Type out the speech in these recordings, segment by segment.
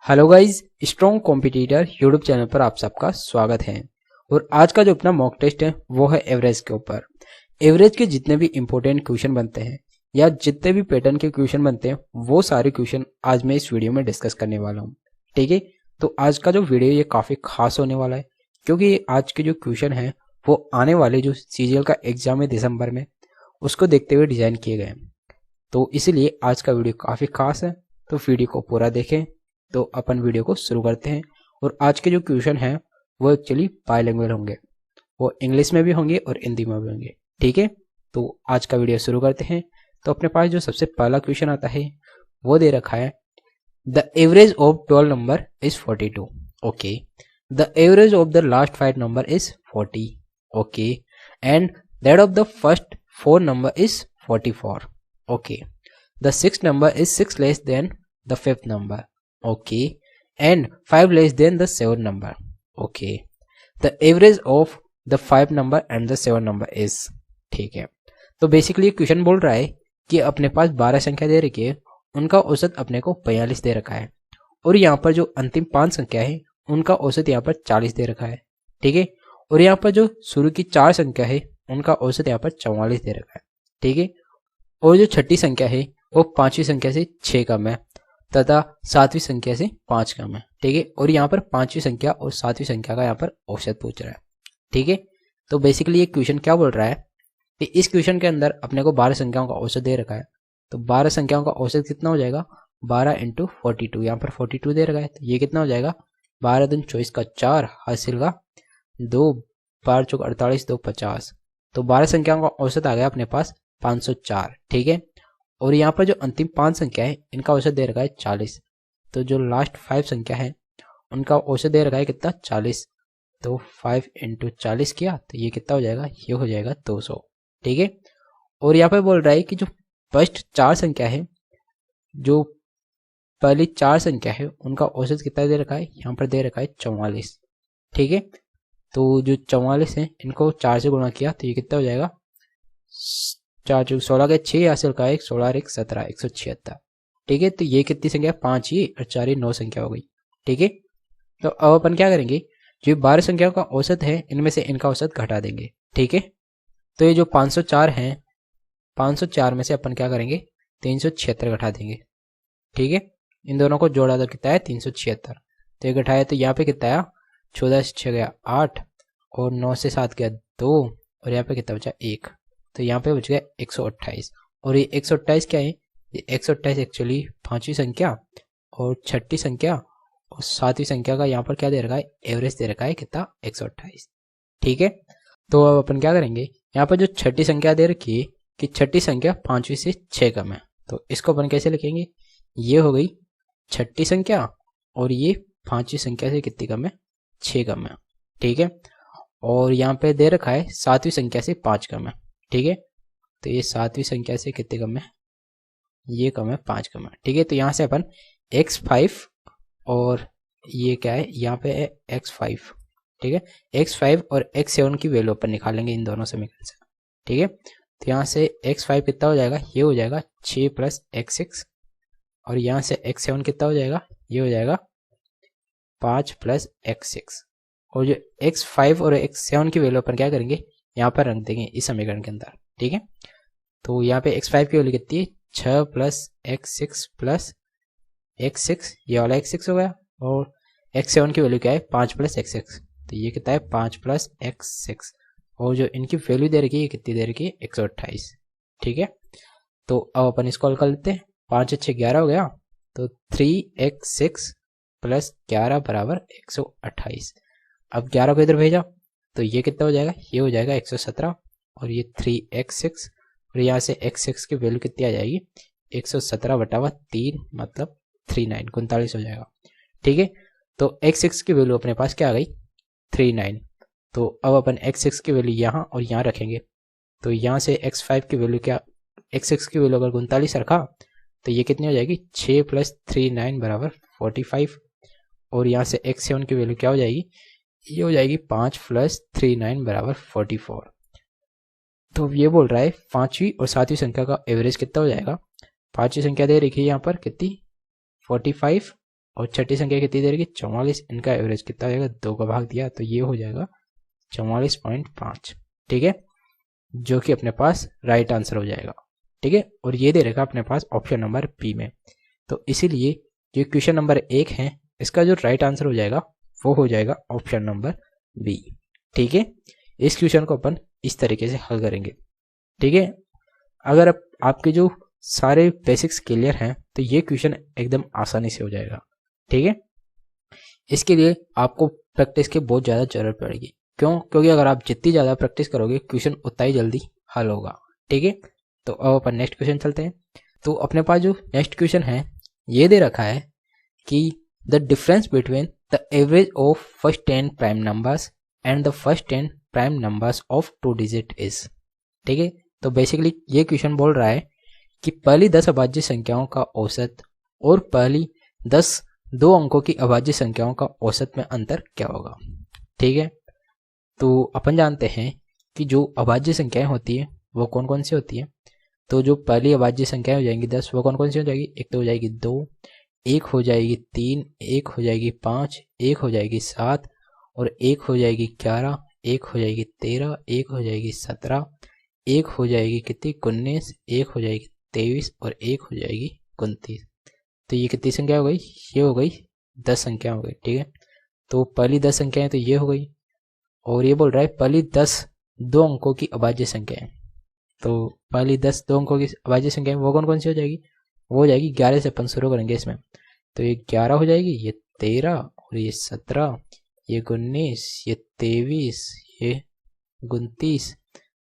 Hello guys, strong competitor YouTube channel पर आप सबका स्वागत है। और आज का जो अपना मॉक टेस्ट है वो है एवरेज के ऊपर। एवरेज के जितने भी इंपॉर्टेंट क्वेश्चन बनते हैं या जितने भी पैटर्न के क्वेश्चन बनते हैं वो सारे क्वेश्चन आज मैं इस वीडियो में डिस्कस करने वाला हूँ। ठीक है, तो आज का जो वीडियो ये काफ़ी खास होने वाला है क्योंकि आज के जो क्वेश्चन है वो आने वाले जो सीजीएल का एग्जाम है दिसंबर में उसको देखते हुए डिज़ाइन किए गए हैं। तो इसीलिए आज का वीडियो काफ़ी खास है, तो वीडियो को पूरा देखें। तो अपन वीडियो को शुरू करते हैं। और आज के जो क्वेश्चन हैं वो एक्चुअली बायलैंग्वेज होंगे, वो इंग्लिश में भी होंगे और हिंदी में भी होंगे। ठीक है, तो आज का वीडियो शुरू करते हैं। तो अपने पास जो सबसे पहला क्वेश्चन आता है वो दे रखा है the average of 12 number is 42। Okay, the average of the last 5 number is 40। Okay, and that of the first 4 number is 44। Okay, the sixth number is 6 less than the fifth number. Okay, and 5 less than the seventh number. Okay, the average of the 5 number and the 7 number is। ठीक है, तो basically question बोल रहा है कि अपने पास 12 संख्या दे रखी है, उनका औसत अपने को 42 दे रखा है और यहाँ पर जो अंतिम 5 संख्या है उनका औसत यहाँ पर 40 दे रखा है। ठीक है, और यहाँ पर जो शुरू की 4 संख्या है उनका औसत यहाँ पर 44 दे रखा है। ठीक है, और जो छठी संख्या है वो 5वीं संख्या से 6 कम है तथा 7वीं संख्या से 5 कम है। ठीक है, और यहाँ पर 5वीं संख्या और 7वीं संख्या का यहाँ पर औसत पूछ रहा है। ठीक है, तो बेसिकली ये क्वेश्चन क्या बोल रहा है कि इस क्वेश्चन के अंदर अपने को 12 संख्याओं का औसत दे रखा है। तो 12 संख्याओं का औसत कितना हो जाएगा, 12 इंटू 42। यहाँ पर 42 दे रखा है तो ये कितना हो जाएगा, 12 दूनी 24 का 4 हासिल का 2, 12 चौक 48, 2 50। तो 12 संख्याओं का औसत आ गया अपने पास 504। ठीक है, और यहाँ पर जो अंतिम 5 संख्या है इनका औसत दे रखा है 40। तो जो लास्ट 5 संख्या है उनका औसत दे रखा है कितना, 40। तो 5 इंटू 40 किया तो ये कितना हो जाएगा, ये हो जाएगा 200। ठीक है, और यहाँ पर बोल रहा है कि जो फर्स्ट 4 संख्या है, जो पहली 4 संख्या है उनका औसत कितना दे रखा है, यहाँ पर दे रखा है 44। ठीक है, तो जो 44 है इनको 4 से गुणा किया तो ये कितना हो जाएगा, 4 चौक 16 के 6 हासिल का 1, 16 1 17, 176। ठीक है, तो ये कितनी संख्या, 5 ही और 4 ही 9 संख्या हो गई। ठीक है, तो अब अपन क्या करेंगे, जो 12 संख्याओं का औसत है इनमें से इनका औसत घटा देंगे। ठीक है, तो ये जो 504 हैं, 504 में से अपन क्या करेंगे, 376 घटा देंगे। ठीक है, इन दोनों को जोड़ा तो कितना है, 376। तो ये घटाया तो यहाँ पे कितना आया, 14 से 6 गया 8 और 9 से 7 गया 2 और यहाँ पे कितना बचा 1। तो यहाँ पे बच गया 128। और ये 128 क्या है, ये 128 एक्चुअली 5वीं संख्या और छठी संख्या और 7वीं संख्या का यहाँ पर क्या दे रखा है, एवरेज दे रखा है कितना, 128। ठीक है, तो अब अपन क्या करेंगे, यहाँ पर जो छठी संख्या दे रखी है कि छठी संख्या 5वीं से 6 कम है, तो इसको अपन कैसे लिखेंगे, ये हो गई छठी संख्या और ये 5वीं संख्या से कितनी कम है, 6 कम है। ठीक है, और यहाँ पे दे रखा है 7वीं संख्या से 5 कम है। ठीक है, तो ये 7वीं संख्या से कितने कम है, ये कम है 5 कम है। ठीक है, तो यहाँ से अपन x5 और ये क्या है, यहाँ पे है x5। ठीक है, x5 और x7 की वैल्यू अपन निकालेंगे इन दोनों समीकरण से। ठीक है, तो यहाँ से x5 कितना हो जाएगा, ये हो जाएगा 6 प्लस x6 और यहाँ से x7 कितना हो जाएगा, ये हो जाएगा 5 प्लस x6। और जो x5 और x7 की वैल्यू अपन क्या करेंगे, यहाँ पर रख देंगे इस समीकरण के अंदर। ठीक है, तो यहाँ पे x5 की वैल्यू कितनी है, 6 प्लस x6 प्लस x6, ये वाला x6 हो गया, और x7 की वैल्यू क्या है, 5 प्लस x6, तो ये कितना है 5 प्लस x6। और जो इनकी वैल्यू दे रखी है कितनी दे रखी है, 128। ठीक है, तो अब अपन इसको हल कर लेते हैं, 5 6 11 हो गया, तो 3x6 प्लस 11 बराबर 128। अब 11 को इधर भेजा तो ये कितना हो जाएगा, ये हो जाएगा 117 और ये 3x6 और यहाँ से x6 की वैल्यू कितनी आ जाएगी, 117 बटा 3 मतलब 39 49 हो जाएगा। ठीक है, तो x6 की वैल्यू अपने पास क्या आ गई, 39। तो अब अपन x6 की वैल्यू यहाँ और यहाँ रखेंगे, तो यहाँ से x5 की वैल्यू क्या, x6 की वैल्यू अगर 39 रखा तो ये कितनी हो जाएगी, 6 प्लस 39 बराबर 45। और यहाँ से x7 की वैल्यू क्या हो जाएगी, ये हो जाएगी 5 प्लस 39 बराबर 44। तो ये बोल रहा है 5वीं और 7वीं संख्या का एवरेज कितना हो जाएगा। 5वीं संख्या दे रखी है यहाँ पर कितनी, 45 और छठी संख्या कितनी दे रखी 44, इनका एवरेज कितना हो जाएगा 2 का भाग दिया तो ये हो जाएगा 44.5। ठीक है, जो कि अपने पास राइट आंसर हो जाएगा। ठीक है, और ये दे रखा अपने पास ऑप्शन नंबर बी में। तो इसीलिए जो क्वेश्चन नंबर 1 है इसका जो राइट आंसर हो जाएगा वो हो जाएगा ऑप्शन नंबर बी। ठीक है, इस क्वेश्चन को अपन इस तरीके से हल करेंगे। ठीक है, अगर आपके जो सारे बेसिक्स क्लियर हैं तो ये क्वेश्चन एकदम आसानी से हो जाएगा। ठीक है, इसके लिए आपको प्रैक्टिस की बहुत ज़्यादा जरूरत पड़ेगी। क्यों? क्योंकि अगर आप जितनी ज़्यादा प्रैक्टिस करोगे क्वेश्चन उतना ही जल्दी हल होगा। ठीक है, तो अब अपन नेक्स्ट क्वेश्चन चलते हैं। तो अपने पास जो नेक्स्ट क्वेश्चन है ये दे रखा है कि the difference between the average of first 10 prime numbers and the first 10 prime numbers of 2 digit is. ठीक है, तो बेसिकली ये क्वेश्चन बोल रहा है कि पहली 10 अभाज्य संख्याओं का औसत और पहली 10 2 अंकों की अभाज्य संख्याओं का औसत में अंतर क्या होगा। ठीक है, तो अपन जानते हैं कि जो अभाज्य संख्याएं होती है वो कौन कौन सी होती है। तो जो पहली अभाज्य संख्याएं हो जाएंगी 10, वो कौन कौन सी हो जाएगी, एक तो हो जाएगी 2, एक हो जाएगी 3, एक हो जाएगी 5, एक हो जाएगी 7 और एक हो जाएगी 11, एक हो जाएगी 13, एक हो जाएगी 17, एक हो जाएगी कितनी 19, एक हो जाएगी 23 और एक हो जाएगी 29। तो ये कितनी संख्या हो गई, ये हो गई 10 संख्या हो गई। ठीक है, तो पहली 10 संख्याएं तो ये हो गई और ये बोल रहा है पहली 10 2 अंकों की अभाज्य संख्याएं। तो पहली 10 2 अंकों की अभाज्य संख्याएं वो कौन कौन सी हो जाएगी, वो हो जाएगी 11 से अपन शुरू करेंगे इसमें। तो ये 11 हो जाएगी, ये 13 और ये 17, ये 19, ये 23, ये 29,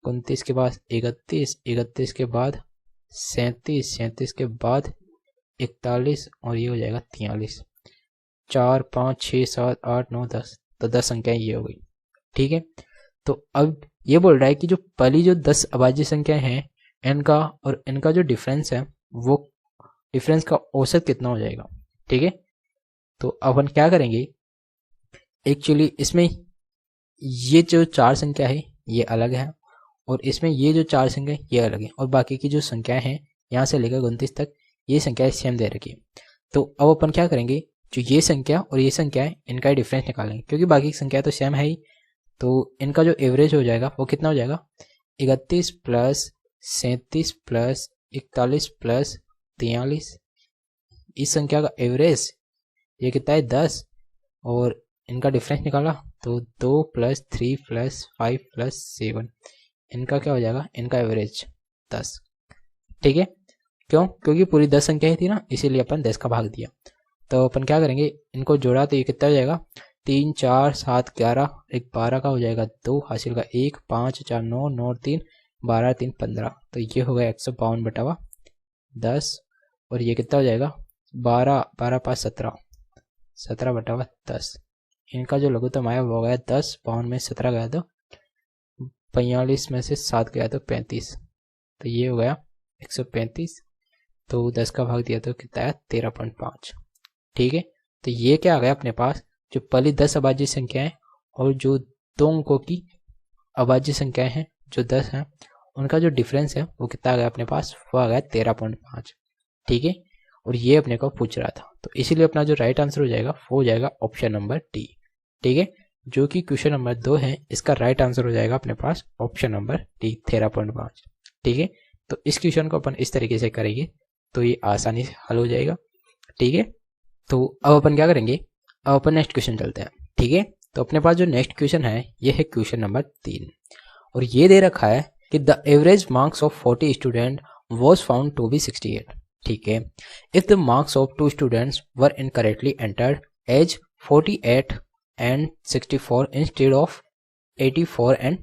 29 के बाद 31, 31 के बाद 37, 37 के बाद 41 और ये हो जाएगा 43। 4 5 6 7 8 9 10, तो 10 संख्याएं ये हो गई। ठीक है, तो अब ये बोल रहा है कि जो पहली जो 10 अभाज्य संख्याएं हैं इनका और इनका जो डिफरेंस है वो डिफरेंस का औसत कितना हो जाएगा। ठीक है, तो अपन क्या करेंगे, एक्चुअली इसमें ये जो 4 संख्या है ये अलग है और इसमें ये जो 4 संख्या ये अलग है और बाकी की जो संख्याएं हैं यहाँ से लेकर 29 तक ये संख्याएं सेम दे रखी है। तो अब अपन क्या करेंगे, जो ये संख्या और ये संख्या है इनका डिफरेंस निकालेंगे क्योंकि बाकी की संख्या तो सेम है ही। तो इनका जो एवरेज हो जाएगा वो कितना हो जाएगा, 31 प्लस 37 प्लस 41 प्लस 43। इस संख्या का एवरेज ये कितना है 10 और इनका डिफरेंस निकाला तो 2 प्लस 3 प्लस 5 प्लस 7, इनका क्या हो जाएगा, इनका एवरेज 10। ठीक है, क्यों? क्योंकि पूरी 10 संख्या ही थी ना, इसीलिए अपन 10 का भाग दिया। तो अपन क्या करेंगे, इनको जोड़ा तो ये कितना हो जाएगा, 3 4 7 11 एक 12 का हो जाएगा 2 हासिल का 1 5 4 9 9 3 12 3 15। तो ये हो गया 152 बटावा 10 और ये कितना हो जाएगा 12 12 5 17 17 बटावा 10। इनका जो लघुत्तम आया वो हो गया 10, 52 में 17 गया तो 45 में से 7 गया तो 35, तो ये हो गया 135। तो 10 का भाग दिया तो कितना है 13.5। ठीक है, तो ये क्या आ गया अपने पास, जो पहली 10 अभाज्य संख्याएं और जो 2 अंकों की अभाज्य संख्याएं हैं जो 10 हैं उनका जो डिफरेंस है वो कितना आ गया अपने पास, वो आ गया 13.5। ठीक है, और ये अपने को पूछ रहा था तो इसीलिए अपना जो राइट आंसर हो जाएगा वो हो जाएगा ऑप्शन नंबर डी। ठीक है, जो कि क्वेश्चन नंबर 2 है इसका राइट आंसर हो जाएगा अपने पास ऑप्शन नंबर डी 13.5। ठीक है, तो इस क्वेश्चन को अपन इस तरीके से करेंगे तो ये आसानी से हल हो जाएगा। ठीक है, तो अब अपन क्या करेंगे, अब अपन नेक्स्ट क्वेश्चन चलते हैं। ठीक है, तो अपने पास जो नेक्स्ट क्वेश्चन है ये है क्वेश्चन नंबर 3 और ये दे रखा है कि the average marks of 40 student was found to be 68। ठीक है, if the marks of 2 students were incorrectly entered as 48 and 64 instead of 84 and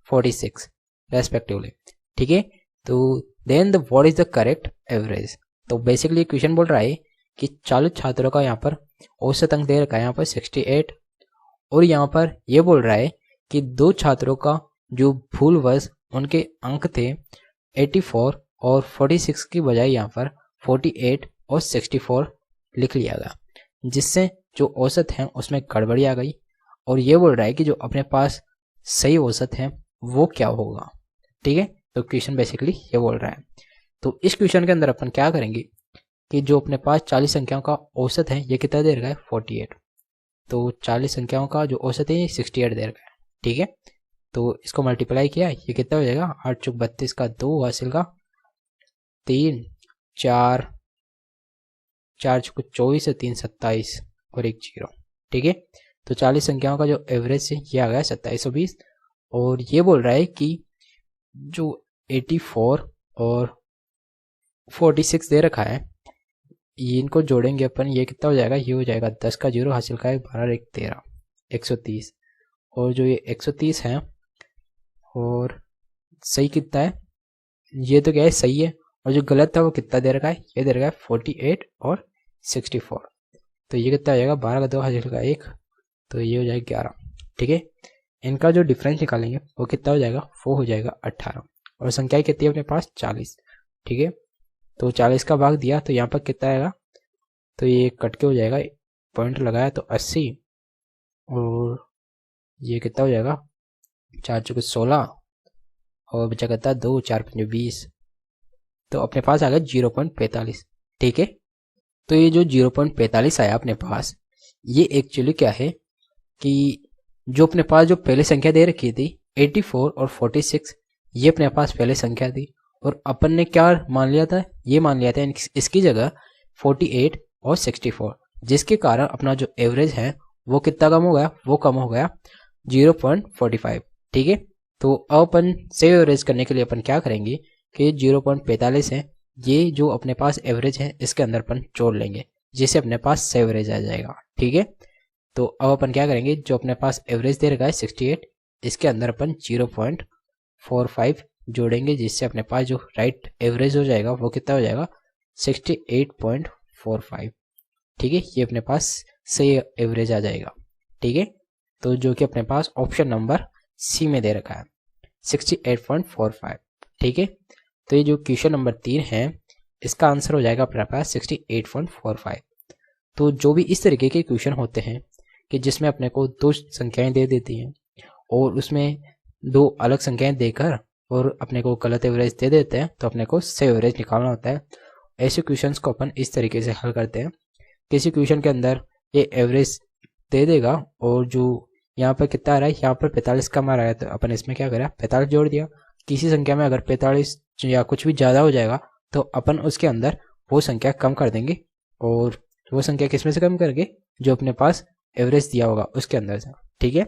46 respectively. ठीक है, तो then the what is the correct average. तो बेसिकली क्वेश्चन बोल रहा है कि 40 छात्रों का यहाँ पर औसत अंक दे रखा है यहाँ पर 68 और यहाँ पर ये बोल रहा है कि 2 छात्रों का जो भूलवश उनके अंक थे 84 और 46 की बजाय यहाँ पर 48 और 64 लिख लिया गया, जिससे जो औसत है उसमें गड़बड़ी आ गई और ये बोल रहा है कि जो अपने पास सही औसत है वो क्या होगा। ठीक है, तो क्वेश्चन बेसिकली ये बोल रहा है। तो इस क्वेश्चन के अंदर अपन क्या करेंगे कि जो अपने पास 40 संख्याओं का औसत है ये कितना दे रखा है 48। तो 40 संख्याओं का जो औसत है ये 68 दे रखा है। ठीक है, तो इसको मल्टीप्लाई किया, ये कितना हो जाएगा 8 चौक 32 का 2 हासिल का 3 4 4 चौक 24 है 3 27 और 1 0। ठीक है, तो 40 संख्याओं का जो एवरेज है ये आ गया 2720। और ये बोल रहा है कि जो 84 और 46 दे रखा है ये इनको जोड़ेंगे अपन, ये कितना हो जाएगा, ये हो जाएगा 10 का 0 हासिल का 12 1 13 130। और जो ये 130 है और सही कितना है, ये तो क्या है सही है, और जो गलत था वो कितना दे रखा है, ये दे रखा है 48 और 64। तो ये कितना हो जाएगा 12 का 2 हासिल का 1, तो ये हो जाएगा 11। ठीक है, इनका जो डिफरेंस निकालेंगे वो कितना हो जाएगा, वो हो जाएगा 18। और संख्याएं कितनी है अपने पास 40। ठीक है, तो 40 का भाग दिया तो यहाँ पर कितना आएगा, तो ये कट के हो जाएगा, पॉइंट लगाया तो 80 और ये कितना हो जाएगा 4 चौके 16 और बचा करता है 2 4 5 20। तो अपने पास आ गया 0.45। ठीक है, तो ये जो 0.45 आया अपने पास, ये एक्चुअली क्या है कि जो अपने पास जो पहले संख्या दे रखी थी 84 और 46, ये अपने पास पहले संख्या थी और अपन ने क्या मान लिया था, ये मान लिया था इसकी जगह 48 और 64, जिसके कारण अपना जो एवरेज है वो कितना कम हो गया, वो कम हो गया 0.45। ठीक है, तो अब अपन सेव एवरेज करने के लिए अपन क्या करेंगे कि 0.45 है, ये जो अपने पास एवरेज है इसके अंदर अपन जोड़ लेंगे, जिससे अपने पास सेव एवरेज आ जाएगा। ठीक है, तो अब अपन क्या करेंगे, जो अपने पास एवरेज दे रखा है 68, इसके अंदर अपन 0.45 जोड़ेंगे, जिससे अपने पास जो राइट एवरेज हो जाएगा वो कितना हो जाएगा 68.45। ठीक है, ये अपने पास सही एवरेज आ जाएगा। ठीक है, तो जो कि अपने पास ऑप्शन नंबर सी में दे रखा है 68.45। ठीक है, तो ये जो क्वेश्चन नंबर 3 है इसका आंसर हो जाएगा अपने पास 68.45। तो जो भी इस तरीके के क्वेश्चन होते हैं कि जिसमें अपने को दो संख्याएं दे देती हैं और उसमें दो अलग संख्याएं देकर और अपने को गलत एवरेज दे देते हैं, तो अपने को सही एवरेज निकालना होता है। ऐसे क्वेश्चंस को अपन इस तरीके से हल करते हैं। किसी क्वेश्चन के अंदर ये एवरेज दे देगा और जो यहाँ पर कितना आ रहा है, यहाँ पर 45 कम आ रहा है, तो अपन इसमें क्या करा 45 जोड़ दिया। किसी संख्या में अगर 45 या कुछ भी ज़्यादा हो जाएगा तो अपन उसके अंदर वो संख्या कम कर देंगे, और वो संख्या किसमें से कम करके, जो अपने पास एवरेज दिया होगा उसके अंदर से। ठीक है,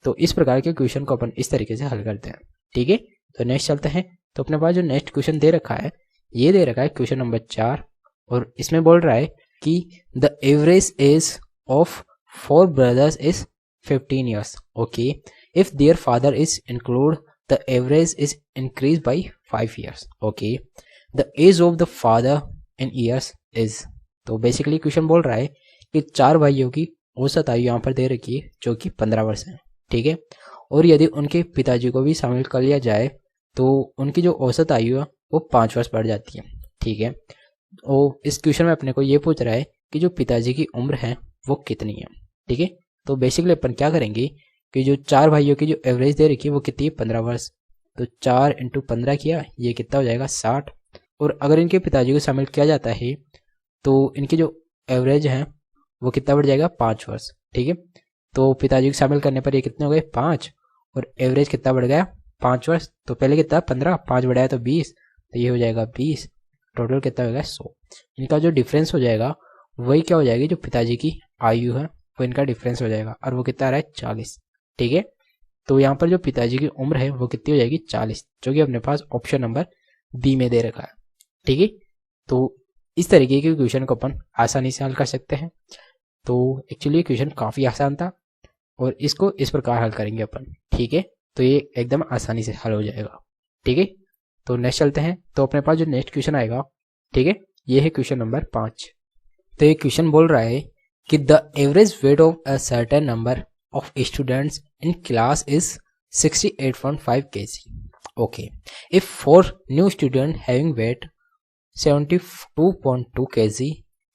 तो इस प्रकार के क्वेश्चन को अपन इस तरीके से हल करते हैं। ठीक है, तो नेक्स्ट चलते हैं। तो अपने पास जो नेक्स्ट क्वेश्चन दे रखा है, ये दे रखा है क्वेश्चन नंबर 4, और इसमें बोल रहा है कि the average age of 4 brothers is 15 years. Okay, if their father is included, the average is increased by 5 years. Okay, the age of the father in years is, तो बेसिकली क्वेश्चन बोल रहा है कि 4 भाइयों की औसत आयु यहाँ पर दे रखी है जो कि 15 वर्ष है। ठीक है, और यदि उनके पिताजी को भी शामिल कर लिया जाए तो उनकी जो औसत आयु है वो 5 वर्ष बढ़ जाती है। ठीक है, और इस क्वेश्चन में अपने को ये पूछ रहा है कि जो पिताजी की उम्र है वो कितनी है। ठीक है, तो बेसिकली अपन क्या करेंगे कि जो 4 भाइयों की जो एवरेज दे रखी है वो कितनी है 15 वर्ष, तो 4 × 15 किया, ये कितना हो जाएगा 60। और अगर इनके पिताजी को शामिल किया जाता है तो इनकी जो एवरेज है वो कितना बढ़ जाएगा 5 वर्ष। ठीक है, तो पिताजी को शामिल करने पर ये कितने हो गए 5, और एवरेज कितना बढ़ गया 5 वर्ष। तो पहले कितना 15, 5 बढ़ाया तो 20, तो ये हो जाएगा 20, टोटल कितना हो गया 100। इनका जो डिफरेंस हो जाएगा वही क्या हो जाएगी, जो पिताजी की आयु है वो इनका डिफरेंस हो जाएगा, और वो कितना आ रहा है 40। ठीक है, तो यहाँ पर जो पिताजी की उम्र है वो कितनी हो जाएगी 40, जो कि अपने पास ऑप्शन नंबर बी में दे रखा है। ठीक है, तो इस तरीके के क्वेश्चन को अपन आसानी से हल कर सकते हैं। तो एक्चुअली क्वेश्चन काफ़ी आसान था और इसको इस प्रकार हल करेंगे अपन। ठीक है, तो ये एकदम आसानी से हल हो जाएगा। ठीक है, तो नेक्स्ट चलते हैं। तो अपने पास जो नेक्स्ट क्वेश्चन आएगा, ठीक है, ये है क्वेश्चन नंबर 5। तो ये क्वेश्चन बोल रहा है कि the average weight of a certain number of students in class is 68.5 kg. Okay, if 4 new students having weight 72.2 kg,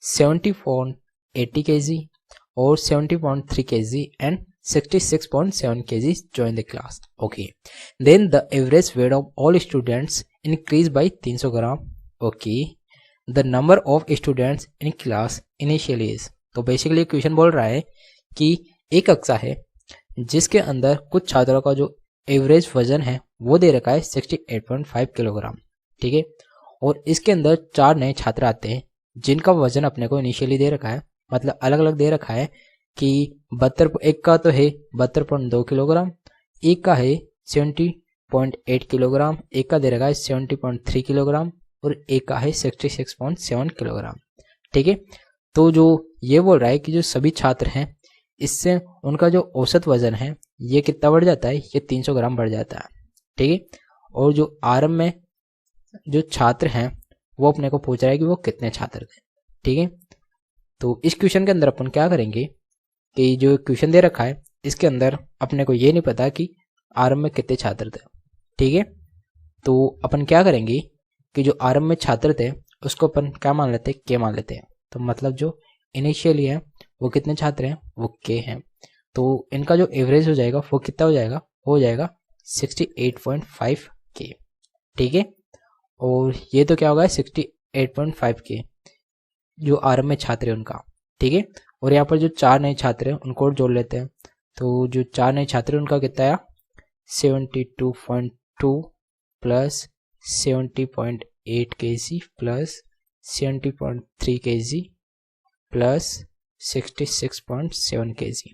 70.80 kg or 70.3 kg and 66.7 kg join the class. Okay, then the average weight of all students increase by 300 gram. Okay, the number of students in class initially is. तो basically question बोल रहा है कि एक कक्षा है जिसके अंदर कुछ छात्रों का जो एवरेज वजन है वो दे रखा है 68.5 किलोग्राम, ठीक है। और इसके अंदर 4 नए छात्र आते हैं जिनका वजन अपने को इनिशियली दे रखा है, मतलब अलग अलग दे रखा है कि 72, एक का तो है 72.2 किलोग्राम, एक का है 70.8 किलोग्राम, एक का दे रखा है 70.3 किलोग्राम और एक का है 66.7 किलोग्राम, ठीक है। तो जो ये बोल रहा है कि जो सभी छात्र हैं इससे उनका जो औसत वजन है ये कितना बढ़ जाता है, ये 300 ग्राम बढ़ जाता है, ठीक है। और जो आरंभ में जो छात्र हैं वो अपने को पूछ रहा है कि वो कितने छात्र थे, ठीक है। तो इस क्वेश्चन के अंदर अपन क्या करेंगे कि जो क्वेश्चन दे रखा है इसके अंदर अपने को ये नहीं पता कि आरंभ में कितने छात्र थे, ठीक है। तो अपन क्या करेंगे कि जो आरंभ में छात्र थे उसको अपन क्या मान लेते हैं, के मान लेते हैं। तो मतलब जो इनिशियली है वो कितने छात्र हैं, वो के हैं। तो इनका जो एवरेज हो जाएगा वो कितना हो जाएगा 68.5 के, ठीक है। और ये तो क्या होगा 68.5 के जो आरंभ में छात्र है उनका, ठीक है। और यहाँ पर जो 4 नए छात्र हैं उनको जोड़ लेते हैं। तो जो 4 नए छात्र हैं उनका कितना आया 72.2 plus 70.8 kg plus 70.3 kg plus 66.7 kg,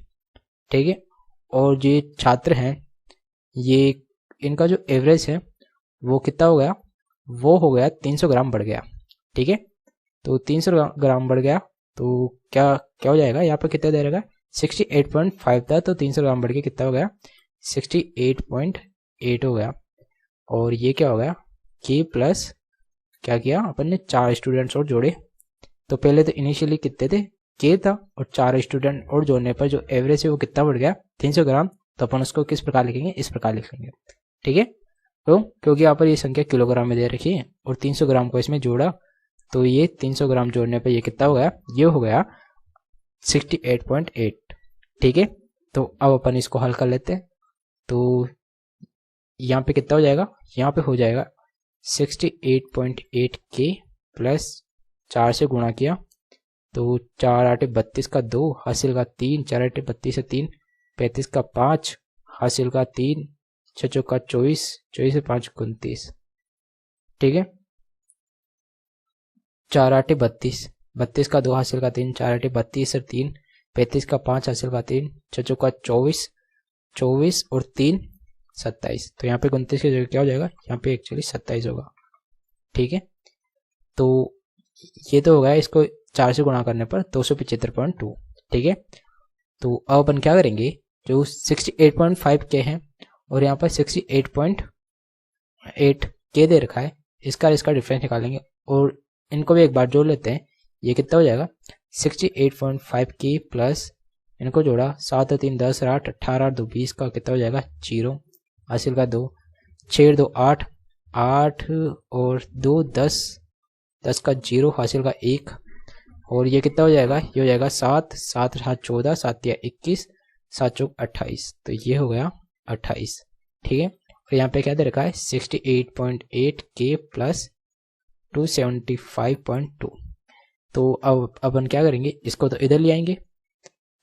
ठीक है। और जो छात्र हैं ये इनका जो एवरेज है वो कितना हो गया, वो हो गया 300 ग्राम बढ़ गया, ठीक है। तो 300 ग्राम बढ़ गया तो क्या क्या हो जाएगा, यहाँ पर कितना दे रहेगा 68.5 था तो 300 ग्राम बढ़ के कितना हो गया 68.8 हो गया। और ये क्या हो गया के प्लस क्या किया अपन ने 4 स्टूडेंट्स और जोड़े। तो पहले तो इनिशियली कितने थे के था और 4 स्टूडेंट और जोड़ने पर जो एवरेज है वो कितना बढ़ गया 300 ग्राम। तो अपन उसको किस प्रकार लिखेंगे, इस प्रकार लिखेंगे, ठीक है। तो क्योंकि यहाँ पर ये संख्या किलोग्राम में दे रखी है और 300 ग्राम को इसमें जोड़ा तो ये 300 ग्राम जोड़ने पर ये कितना हो गया, ये हो गया 68.8, ठीक है। तो अब अपन इसको हल कर लेते हैं। तो यहाँ पे कितना हो जाएगा, यहाँ पे हो जाएगा 68.8 के प्लस 4 से गुणा किया तो 4 8 32 का 2 हासिल का 3, 4 8 32 से 3 35 का 5 हासिल का 3, 6 चौका 24, 24 से 5 29, ठीक है। 4 8 32, 32 का 2 हासिल का 3, 4 8 32 से 3 35 का 5 हासिल का 3, 6 चौका 24, 24 और 3 27। तो यहाँ पे 29 की जगह क्या हो जाएगा, यहाँ पे एक्चुअली 27 होगा, ठीक है। तो ये तो हो गया इसको 4 से गुणा करने पर 275.2, ठीक है। तो अब अपन क्या करेंगे, जो 68.5 के हैं और यहाँ पर 68.8 के दे रखा है इसका डिफरेंस निकालेंगे और इनको भी एक बार जोड़ लेते हैं। ये कितना हो जाएगा 68.5 के प्लस इनको जोड़ा 7 3 10 8 18 2 20 का कितना हो जाएगा 0 हासिल का 2, 6 2 8 8 और 2 10, 10 का 0 हासिल का 1 और ये कितना हो जाएगा, ये हो जाएगा 7 7 7 14 7 या 21 7 चौक 28। तो ये हो गया 28, ठीक है। और यहाँ पे क्या दे रखा है 68.8 के प्लस 275.2। तो अब अपन क्या करेंगे, इसको तो इधर ले आएंगे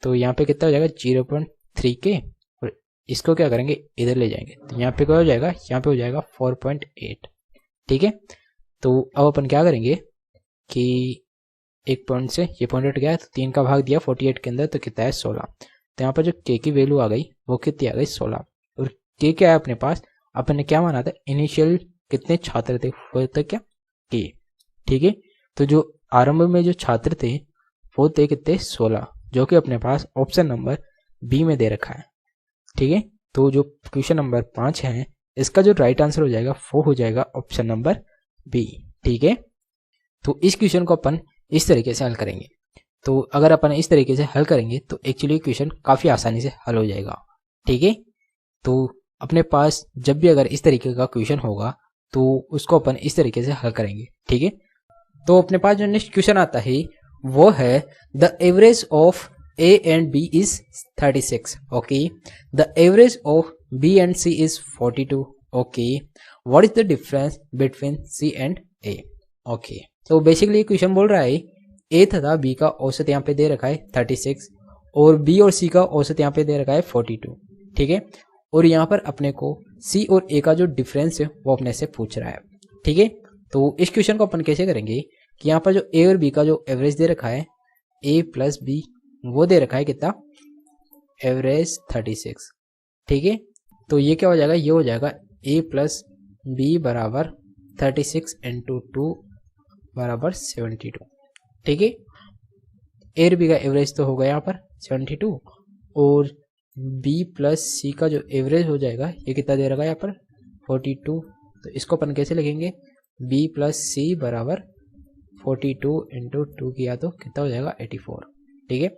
तो यहाँ पे कितना हो जाएगा 0.3 के और इसको क्या करेंगे इधर ले जाएंगे तो यहाँ पे क्या हो जाएगा, यहाँ पे हो जाएगा 4.8, ठीक है। तो अब अपन क्या करेंगे कि एक पॉइंट से ये पॉइंट हट गया तो 3 का भाग दिया 48 के अंदर तो कितना है 16। तो यहाँ पर जो के की वैल्यू आ गई वो कितनी आ गई 16। और के क्या है अपने पास, अपन ने क्या माना था इनिशियल कितने छात्र थे वो था क्या के, ठीक है। तो जो आरंभ में जो छात्र थे वो थे कितने 16 जो कि अपने पास ऑप्शन नंबर बी में दे रखा है, ठीक है। तो जो क्वेश्चन नंबर 5 है इसका जो राइट आंसर हो जाएगा वो हो जाएगा ऑप्शन नंबर बी, ठीक है। तो इस क्वेश्चन को अपन इस तरीके से हल करेंगे। तो अगर अपन इस तरीके से हल करेंगे तो एक्चुअली क्वेश्चन काफ़ी आसानी से हल हो जाएगा, ठीक है। तो अपने पास जब भी अगर इस तरीके का क्वेश्चन होगा तो उसको अपन इस तरीके से हल करेंगे, ठीक है। तो अपने पास जो नेक्स्ट क्वेश्चन आता है वो है the average of A and B is 36, okay. The average of B and C is 42, okay. What is the difference between C and A, okay. तो बेसिकली क्वेश्चन बोल रहा है ए तथा बी का औसत यहाँ पे दे रखा है 36 और बी और सी का औसत यहाँ पे दे रखा है 42, ठीक है। और यहाँ पर अपने को सी और ए का जो डिफरेंस है वो अपने से पूछ रहा है, ठीक है। तो इस क्वेश्चन को अपन कैसे करेंगे कि यहाँ पर जो ए और बी का जो एवरेज दे रखा है ए प्लस बी वो दे रखा है कितना, एवरेज 36, ठीक है। तो ये क्या हो जाएगा, ये हो जाएगा ए प्लस बी बराबर 36 इंटू 2 बराबर 72, ठीक है। ए और बी का एवरेज तो होगा यहाँ पर 72 और बी प्लस सी का जो एवरेज हो जाएगा ये कितना दे रखा है यहाँ पर 42। तो इसको अपन कैसे लिखेंगे, बी प्लस सी बराबर 42 इंटू 2 किया तो कितना हो जाएगा 84, ठीक है।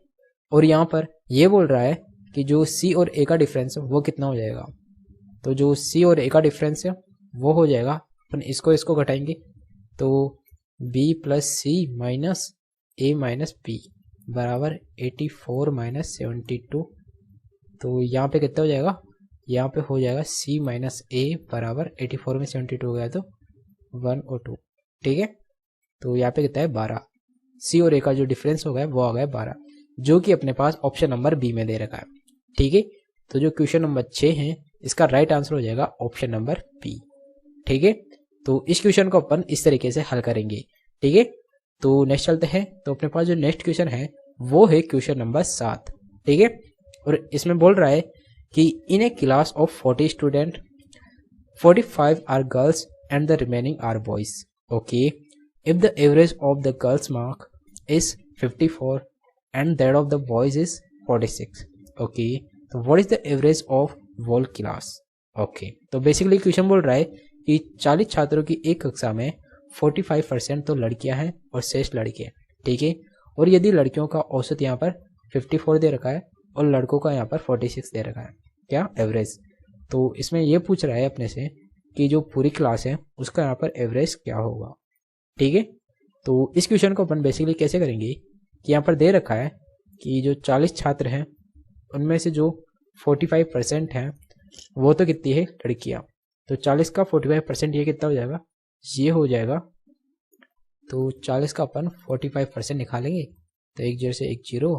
और यहाँ पर ये बोल रहा है कि जो सी और ए का डिफरेंस है वो कितना हो जाएगा, तो जो सी और ए का डिफरेंस है वो हो जाएगा, अपन इसको घटाएंगे तो बी प्लस सी माइनस ए माइनस बी बराबर 84 माइनस 72। तो यहाँ पे कितना हो जाएगा, यहाँ पे हो जाएगा सी माइनस ए बराबर 84 में 72 हो गया तो 102, ठीक है। तो यहाँ पे कितना है 12, सी और ए का जो डिफरेंस हो गया वो आ गया 12, जो कि अपने पास ऑप्शन नंबर बी में दे रखा है, ठीक है। तो जो क्वेश्चन नंबर 6 है इसका राइट आंसर हो जाएगा ऑप्शन नंबर बी, ठीक है। तो इस क्वेश्चन को अपन इस तरीके से हल करेंगे, ठीक है। तो नेक्स्ट चलते हैं। तो अपने पास जो नेक्स्ट क्वेश्चन है वो है क्वेश्चन नंबर 7, ठीक है। और इसमें बोल रहा है कि in a class of 40 student 45 are girls and the remaining are boys, okay. If the average of the girls mark is 54 and that of the boys is 46, okay. तो what is the average of whole class, okay. तो basically question बोल रहा है कि 40 छात्रों की एक कक्षा में 45% तो लड़कियां हैं और शेष लड़के हैं, ठीक है। और यदि लड़कियों का औसत यहाँ पर 54 दे रखा है और लड़कों का यहाँ पर 46 दे रखा है, क्या एवरेज। तो इसमें यह पूछ रहा है अपने से कि जो पूरी क्लास है उसका यहाँ पर एवरेज क्या होगा, ठीक है। तो इस क्वेश्चन को अपन बेसिकली कैसे करेंगे कि यहाँ पर दे रखा है कि जो 40 छात्र हैं उनमें से जो 45% हैं वो तो कितनी है लड़कियाँ, तो 40 का 45% ये कितना हो जाएगा, ये हो जाएगा। तो 40 का अपन 45% निकालेंगे तो 1 0 से 1 0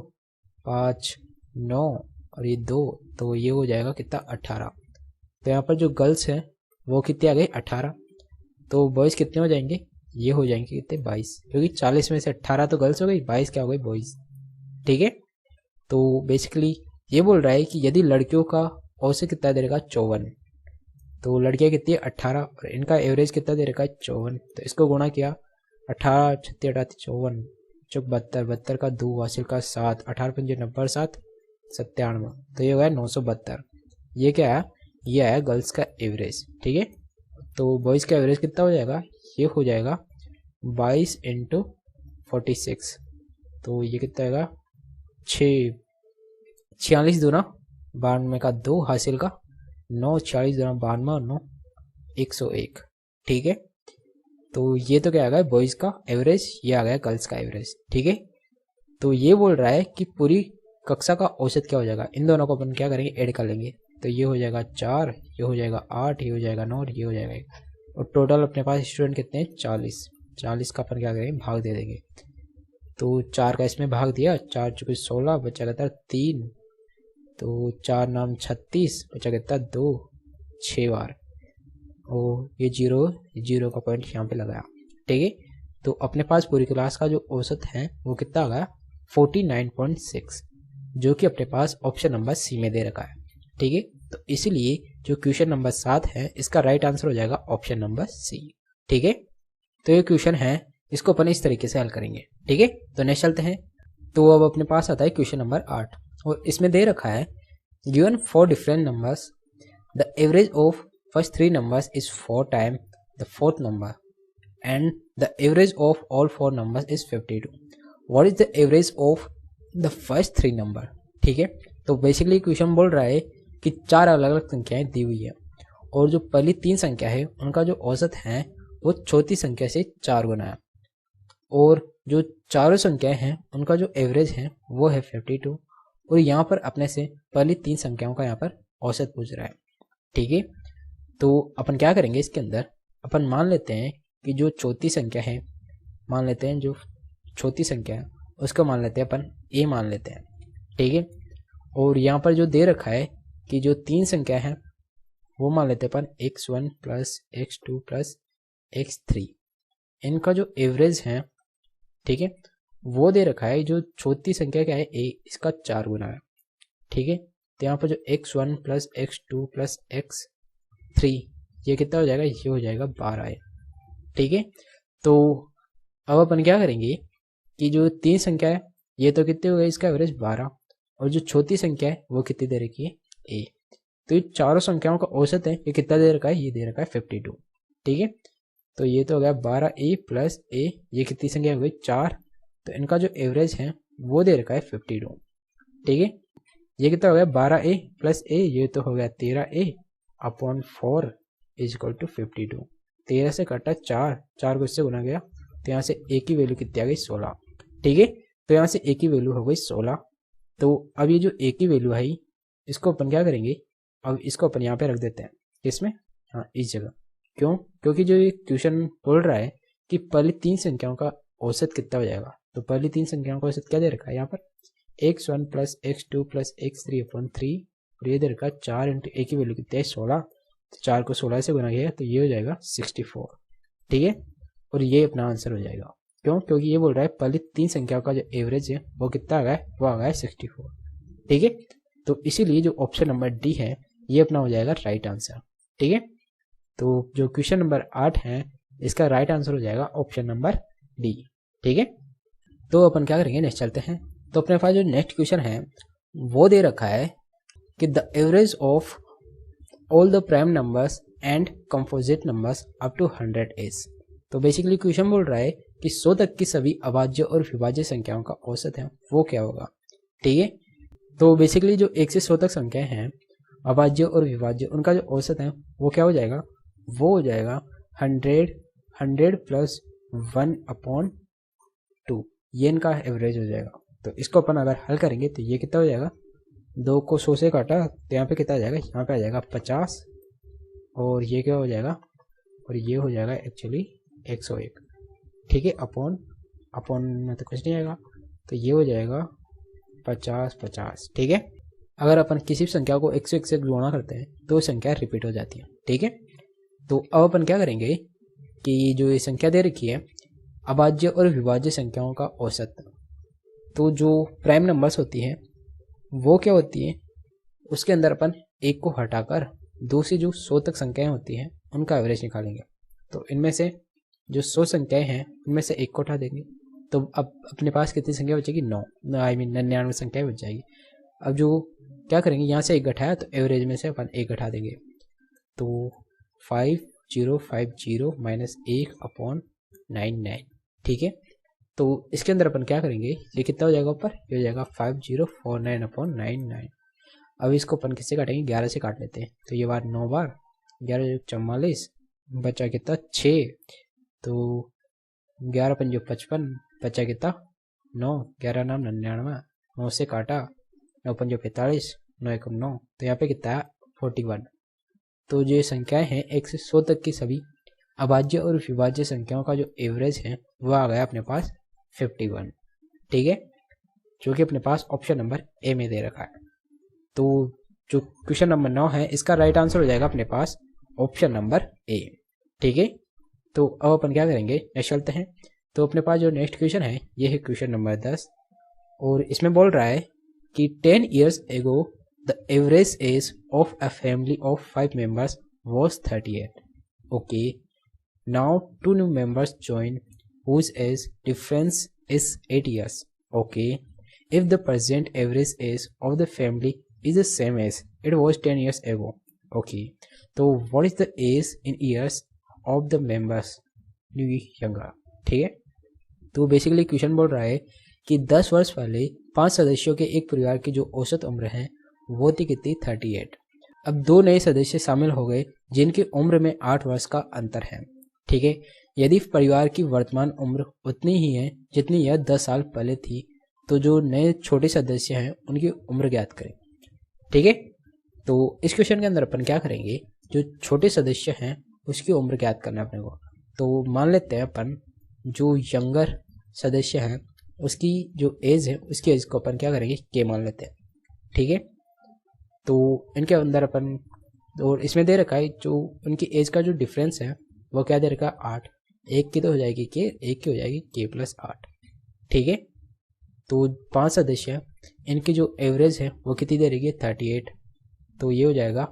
5 9 और ये 2, तो ये हो जाएगा कितना 18। तो यहाँ पर जो गर्ल्स हैं वो कितने आ गए 18, तो बॉयज़ कितने हो जाएंगे, ये हो जाएंगे कितने 22, क्योंकि 40 में से 18 तो गर्ल्स हो गई, 22 क्या हो गई बॉयज़, ठीक है। तो बेसिकली ये बोल रहा है कि यदि लड़कियों का औसत कितना दे रखा 54, तो लड़कियां कितनी है 18 और इनका एवरेज कितना दे रखा है 54, तो इसको गुणा किया 18 36 88 54 चौक 72, 72 का 2 हासिल का 7, 18 पंजे 90 7 97, तो ये हो गया 972। ये क्या है, ये आया गर्ल्स का एवरेज, ठीक है। तो बॉयज़ का एवरेज कितना हो जाएगा, ये हो जाएगा 22 इंटू 46, तो ये कितना आएगा 46 दूना 92 का 2 हासिल का 9 40 दूना 92 और 9 101, ठीक है। तो ये तो क्या आ गया बॉयज़ का एवरेज, ये आ गया गर्ल्स का एवरेज, ठीक है। तो ये बोल रहा है कि पूरी कक्षा का औसत क्या हो जाएगा, इन दोनों को अपन क्या करेंगे ऐड कर लेंगे, तो ये हो जाएगा 4, ये हो जाएगा 8, ये हो जाएगा 9 और ये हो जाएगा 1, और टोटल अपने पास स्टूडेंट कितने हैं 40, 40 का अपन क्या करेंगे भाग दे देंगे। तो 4 का इसमें भाग दिया, 4 चुके 16 बचा कितना 3, तो 4 नाम 36 बचा कितना 2 6 बार, और ये 0 का पॉइंट यहाँ पे लगाया, ठीक है। तो अपने पास पूरी क्लास का जो औसत है वो कितना आ गया 49.6, जो कि अपने पास ऑप्शन नंबर सी में दे रखा है, ठीक है। तो इसीलिए जो क्वेश्चन नंबर 7 है इसका राइट आंसर हो जाएगा ऑप्शन नंबर सी, ठीक है। तो ये क्वेश्चन है, इसको अपन इस तरीके से हल करेंगे, ठीक है। तो नेक्स्ट चलते हैं। तो अब अपने पास आता है क्वेश्चन नंबर 8 और इसमें दे रखा है given 4 different numbers, the average of first 3 numbers is 4 times the fourth number and the average of all 4 numbers is 52. What is the average of the first 3 number? ठीक है। तो बेसिकली क्वेश्चन बोल रहा है कि 4 अलग अलग संख्याएं दी हुई है और जो पहली 3 संख्या है उनका जो औसत है वो चौथी संख्या से 4 गुना है, और जो चारों संख्याएं हैं उनका जो एवरेज है वो है 52, और यहाँ पर अपने से पहली 3 संख्याओं का यहाँ पर औसत पूछ रहा है, ठीक है। तो अपन क्या करेंगे, इसके अंदर अपन मान लेते हैं कि जो चौथी संख्या है मान लेते हैं जो छोटी संख्या है उसको मान लेते हैं अपन a मान लेते हैं, ठीक है। और यहाँ पर जो दे रखा है कि जो 3 संख्या है वो मान लेते हैं अपन x1 plus x2 plus x3, इनका जो एवरेज है, ठीक है, वो दे रखा है। जो छोटी संख्या क्या है a, इसका 4 गुना है, ठीक है। तो यहाँ पर जो x1 plus x2 plus x3 ये कितना हो जाएगा, ये हो जाएगा 12 है, ठीक है। तो अब अपन क्या करेंगे कि जो 3 संख्या है ये तो कितने हो गए, इसका एवरेज 12, और जो छोटी संख्या है वो कितनी दे रखी है, a। तो ये चारों संख्याओं का औसत है, ये कितना दे रखा है, ये दे रखा है 52, ठीक है। तो ये तो हो गया 12a प्लस a, ये कितनी संख्या हो गई 4, तो इनका जो एवरेज है वो दे रखा है 52, ठीक है। ये कितना हो गया 12a प्लस a, ये तो हो गया 13a upon 4 is equal to 52। 13 से कटा 4 को इससे गुना गया, तो यहाँ से a की वैल्यू कितनी आ गई 16, ठीक है। तो यहाँ से a की वैल्यू हो गई 16। तो अब ये जो a की वैल्यू है इसको अपन क्या करेंगे, अब इसको अपन यहाँ पे रख देते हैं, किसमें, हाँ इस जगह। क्यों, क्योंकि जो ये क्वेश्चन बोल रहा है कि पहली 3 संख्याओं का औसत कितना हो जाएगा, तो पहली 3 संख्याओं का औसत क्या दे रखा है यहाँ पर x1 plus x2 plus x3 upon 3, और ये दे रखा है 4 इंटू a की वैल्यू कितनी है 16, तो 4 को 16 से गुना किया तो ये हो जाएगा 64, ठीक है। और ये अपना आंसर हो जाएगा। क्यों, क्योंकि ये बोल रहा है पहली 3 संख्याओं का जो एवरेज है वो कितना आ गया है, वो आ गया है 64, ठीक है। तो इसीलिए जो ऑप्शन नंबर डी है ये अपना हो जाएगा राइट आंसर, ठीक है। तो जो क्वेश्चन नंबर 8 है इसका राइट आंसर हो जाएगा ऑप्शन नंबर डी, ठीक है। तो अपन क्या करेंगे, नेक्स्ट चलते हैं। तो अपने पास जो नेक्स्ट क्वेश्चन है वो दे रखा है कि the average of all the prime numbers and composite numbers up to 100 is. तो बेसिकली क्वेश्चन बोल रहा है कि 100 तक की सभी अभाज्य और विभाज्य संख्याओं का औसत है वो क्या होगा, ठीक है। तो बेसिकली जो 1 से 100 तक संख्याएं हैं अभाज्य और विभाज्य, उनका जो औसत है वो क्या हो जाएगा, वो हो जाएगा 100 प्लस 1 अपॉन 2, ये इनका एवरेज हो जाएगा। तो इसको अपन अगर हल करेंगे तो ये कितना हो जाएगा, 2 को 100 से काटा तो यहाँ पे कितना आ जाएगा, यहाँ पे आ जाएगा 50, और ये क्या हो जाएगा, और ये हो जाएगा एक्चुअली 101, ठीक है। अपॉन में तो कुछ नहीं आएगा, तो ये हो जाएगा 50, ठीक है। अगर अपन किसी भी संख्या को 101 से गुणा करते हैं तो संख्या रिपीट हो जाती है, ठीक है। तो अब अपन क्या करेंगे कि जो ये संख्या दे रखी है अभाज्य और विभाज्य संख्याओं का औसत, तो जो प्राइम नंबर्स होती हैं वो क्या होती हैं, उसके अंदर अपन 1 को हटाकर दूसरी जो 100 तक संख्याएं होती हैं उनका एवरेज निकालेंगे। तो इनमें से जो 100 संख्याएं हैं उनमें से 1 को हटा देंगे, तो अब अपने पास कितनी संख्या बचेगी, 9, आई मीन 99 संख्याएं बच जाएगी। अब जो क्या करेंगे, यहाँ से 1 घटाया तो एवरेज में से अपन 1 घटा देंगे, तो 5050 माइनस 1 अपॉन 99, ठीक है। तो इसके अंदर अपन क्या करेंगे, ये कितना हो जाएगा ऊपर, ये हो जाएगा 5049 अपॉन 99। अब इसको अपन किससे काटेंगे, 11 से काट लेते हैं, तो ये बार 9 बार 11 44 बचा कितना 6, तो 11 पंजो 55 बचा कितना 9, 11 नाम 99, 9 से काटा 9 पंजो 45, 9 एकम 9, तो यहाँ पे कितना है 41। तो जो संख्याएं हैं 1 से 100 तक की सभी अभाज्य और विभाज्य संख्याओं का जो एवरेज है वो आ गया अपने पास 51, ठीक है, जो कि अपने पास ऑप्शन नंबर ए में दे रखा है। तो जो क्वेश्चन नंबर 9 है इसका राइट आंसर हो जाएगा अपने पास ऑप्शन नंबर ए, ठीक है। तो अब अपन क्या करेंगे, नेक्स्ट चलते हैं। तो अपने पास जो नेक्स्ट क्वेश्चन है ये है क्वेश्चन नंबर 10, और इसमें बोल रहा है कि 10 years ago the average age of a family of 5 members was 38. Okay, now 2 new members join whose age difference is 8 years. Okay, if the present average age of the family is the same as it was 10 years ago. Okay, so what is the age in years of the members new younger? ठीक है। तो basically question बोल रहा है कि 10 वर्ष पहले 5 सदस्यों के एक परिवार की जो औसत उम्र है वो थी कितनी 38। अब 2 नए सदस्य शामिल हो गए जिनकी उम्र में 8 वर्ष का अंतर है, ठीक है। यदि परिवार की वर्तमान उम्र उतनी ही है जितनी यह 10 साल पहले थी, तो जो नए छोटे सदस्य हैं उनकी उम्र ज्ञात करें, ठीक है। तो इस क्वेश्चन के अंदर अपन क्या करेंगे, जो छोटे सदस्य हैं उसकी उम्र ज्ञात करना अपने को। तो मान लेते हैं अपन जो यंगर सदस्य है उसकी जो एज है उसकी एज को अपन क्या करेंगे के मान लेते हैं, ठीक है। तो इनके अंदर अपन और इसमें दे रखा है जो उनकी एज का जो डिफरेंस है वो क्या दे रखा है 8, एक की तो हो जाएगी के, एक की हो जाएगी के प्लस 8, ठीक है। तो 5 सदस्य हैं, इनकी जो एवरेज है वो कितनी दे रही है 38, तो ये हो जाएगा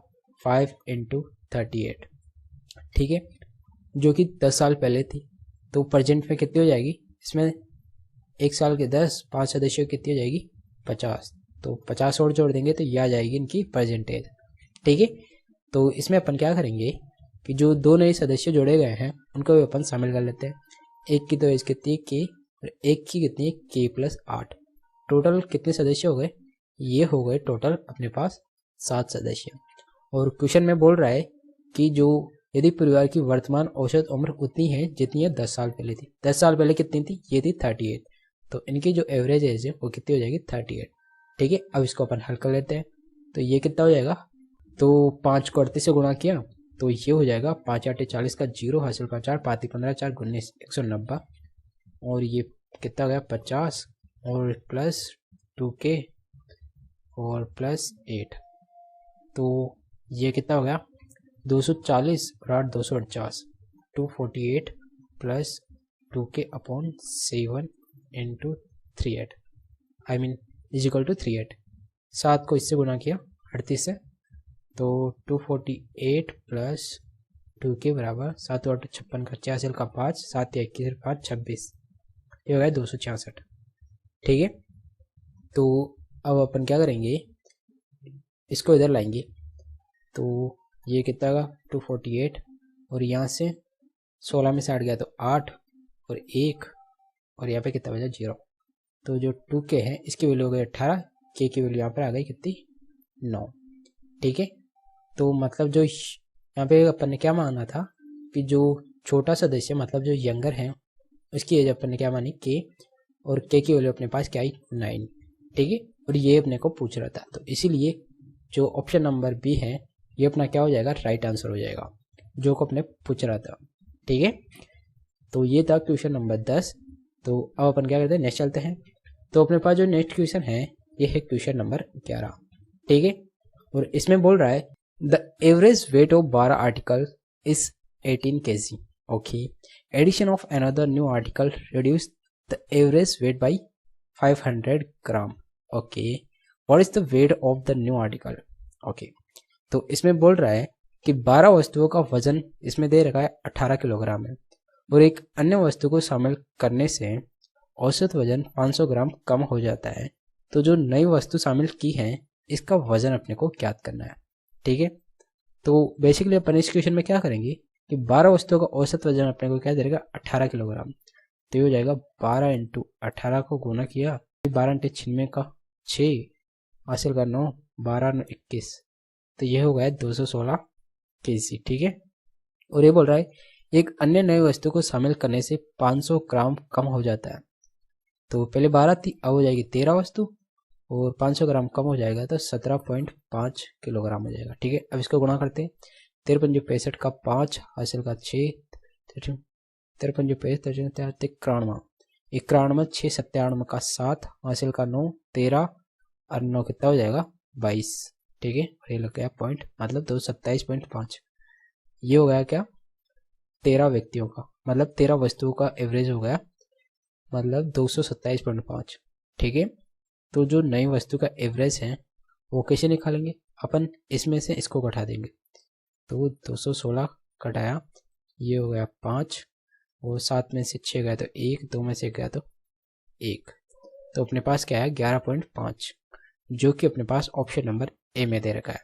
5 इंटू 38, ठीक है, जो कि 10 साल पहले थी। तो प्रेजेंट में कितनी हो जाएगी, इसमें 1 साल के 10, 5 सदस्यों की कितनी हो जाएगी 50, तो 50 और जोड़ देंगे तो ये आ जाएगी इनकी प्रेजेंटेज, ठीक है। तो इसमें अपन क्या करेंगे कि जो 2 नए सदस्य जोड़े गए हैं उनको भी अपन शामिल कर लेते हैं। एक की तो एज कितनी के और एक की कितनी है के प्लस 8, टोटल कितने सदस्य हो गए, ये हो गए टोटल अपने पास 7 सदस्य। और क्वेश्चन में बोल रहा है कि जो यदि परिवार की वर्तमान औसत उम्र उतनी है जितनी है 10 साल पहले थी, 10 साल पहले कितनी थी, ये थी 38, तो इनकी जो एवरेज एज है वो कितनी हो जाएगी 38, ठीक है। अब इसको अपन हल कर लेते हैं, तो ये कितना हो जाएगा, तो 5 को 38 से गुणा किया तो ये हो जाएगा 5 8 40 का 0 हासिल का 4, 5 15 4 19 190, और ये कितना गया 50 और प्लस 2k और प्लस 8, तो ये कितना हो गया 240 और 8 249, 248 plus 2k upon 7 into 38, I mean is equal to 38। 7 को इससे गुणा किया 38 से, तो 248 प्लस 2k बराबर 7 8 56 का 86 का 5, 7 21 5 26, ये हो गया 266, ठीक है। तो अब अपन क्या करेंगे, इसको इधर लाएंगे, तो ये कितना का 248 और यहाँ से 16 में से 8 गया तो 8 और 1 और यहाँ पे कितना बचा 0, तो जो 2k है इसकी वैल्यू हो गई 18, k की वैल्यू यहाँ पर आ गई कितनी 9, ठीक है। तो मतलब जो यहाँ पे अपन ने क्या माना था कि जो छोटा सदस्य मतलब जो यंगर है उसकी एज अपन ने क्या मानी के, और के की वैल्यू अपने पास क्या आई 9, ठीक है। और ये अपने को पूछ रहा था, तो इसीलिए जो ऑप्शन नंबर बी है ये अपना क्या हो जाएगा राइट आंसर हो जाएगा जो को अपने पूछ रहा था, ठीक है। तो ये था क्वेश्चन नंबर 10। तो अब अपन क्या करते हैं नेक्स्ट चलते हैं। तो अपने पास जो नेक्स्ट क्वेश्चन है ये है क्वेश्चन नंबर 11, ठीक है। और इसमें बोल रहा है the average weight of 12 article is 18 kg, okay, addition of another new article reduce the average weight by 500 gram, okay, what is the weight of the new article, okay. तो इसमें बोल रहा है कि 12 वस्तुओं का वजन इसमें दे रखा है 18 किलोग्राम है, और एक अन्य वस्तु को शामिल करने से औसत वजन 500 ग्राम कम हो जाता है, तो जो नई वस्तु शामिल की है इसका वजन अपने को ज्ञात करना है, ठीक है। तो बेसिकली अपन इस क्वेश्चन में क्या करेंगे कि 12 वस्तुओं का औसत वजन अपने को क्या दे देगा 18 किलोग्राम, तो ये हो जाएगा 12 इंटू 18 को गुना किया, 12 इंटू 96 का 6 हासिल का 9, 12 9 21, तो ये हो गया 216 kg, ठीक है। और ये बोल रहा है एक अन्य नई वस्तु को शामिल करने से 500 ग्राम कम हो जाता है, तो पहले 12 थी अब हो जाएगी 13 वस्तु और 500 ग्राम कम हो जाएगा तो 17.5 किलोग्राम हो जाएगा, ठीक है। अब इसको गुणा करते हैं, 13 पंजे 65 का 5 हासिल का 6, 13 पंजे 65 93, 91 6 97 का 7 हासिल का 9, 13 और 9 कितना हो जाएगा 22, ठीक है। और ये लग गया पॉइंट मतलब 227.5, ये हो गया क्या 13 व्यक्तियों का मतलब 13 वस्तुओं का एवरेज हो गया मतलब 227.5, ठीक है। तो जो नई वस्तु का एवरेज है वो कैसे निकालेंगे अपन, इसमें से इसको घटा देंगे, तो 216 घटाया ये हो गया 5 और 7 में से 6 गया तो 1, 2 में से गया तो 1, तो अपने पास क्या है 11.5, जो कि अपने पास ऑप्शन नंबर ए में दे रखा है।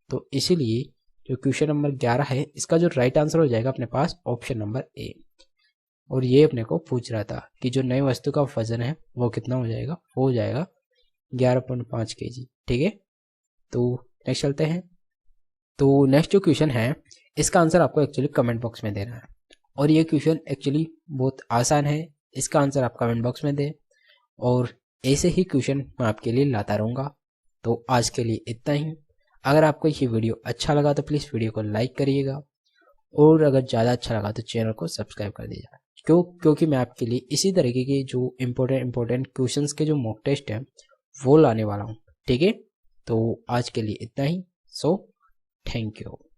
तो इसीलिए जो क्वेश्चन नंबर 11 है इसका जो राइट आंसर हो जाएगा अपने पास ऑप्शन नंबर ए। और ये अपने को पूछ रहा था कि जो नई वस्तु का वजन है वो कितना हो जाएगा, वो हो जाएगा 11.5 kg, ठीक है। तो नेक्स्ट चलते हैं। तो नेक्स्ट जो क्वेश्चन है इसका आंसर आपको एक्चुअली कमेंट बॉक्स में देना है, और ये क्वेश्चन एक्चुअली बहुत आसान है, इसका आंसर आप कमेंट बॉक्स में दें और ऐसे ही क्वेश्चन मैं आपके लिए लाता रहूँगा। तो आज के लिए इतना ही। अगर आपको ये वीडियो अच्छा लगा तो प्लीज़ वीडियो को लाइक करिएगा, और अगर ज़्यादा अच्छा लगा तो चैनल को सब्सक्राइब कर दीजिएगा। क्योंकि मैं आपके लिए इसी तरीके के जो इम्पोर्टेंट क्वेश्चंस के जो मॉक टेस्ट हैं वो लाने वाला हूँ। ठीक है, तो आज के लिए इतना ही। So thank you.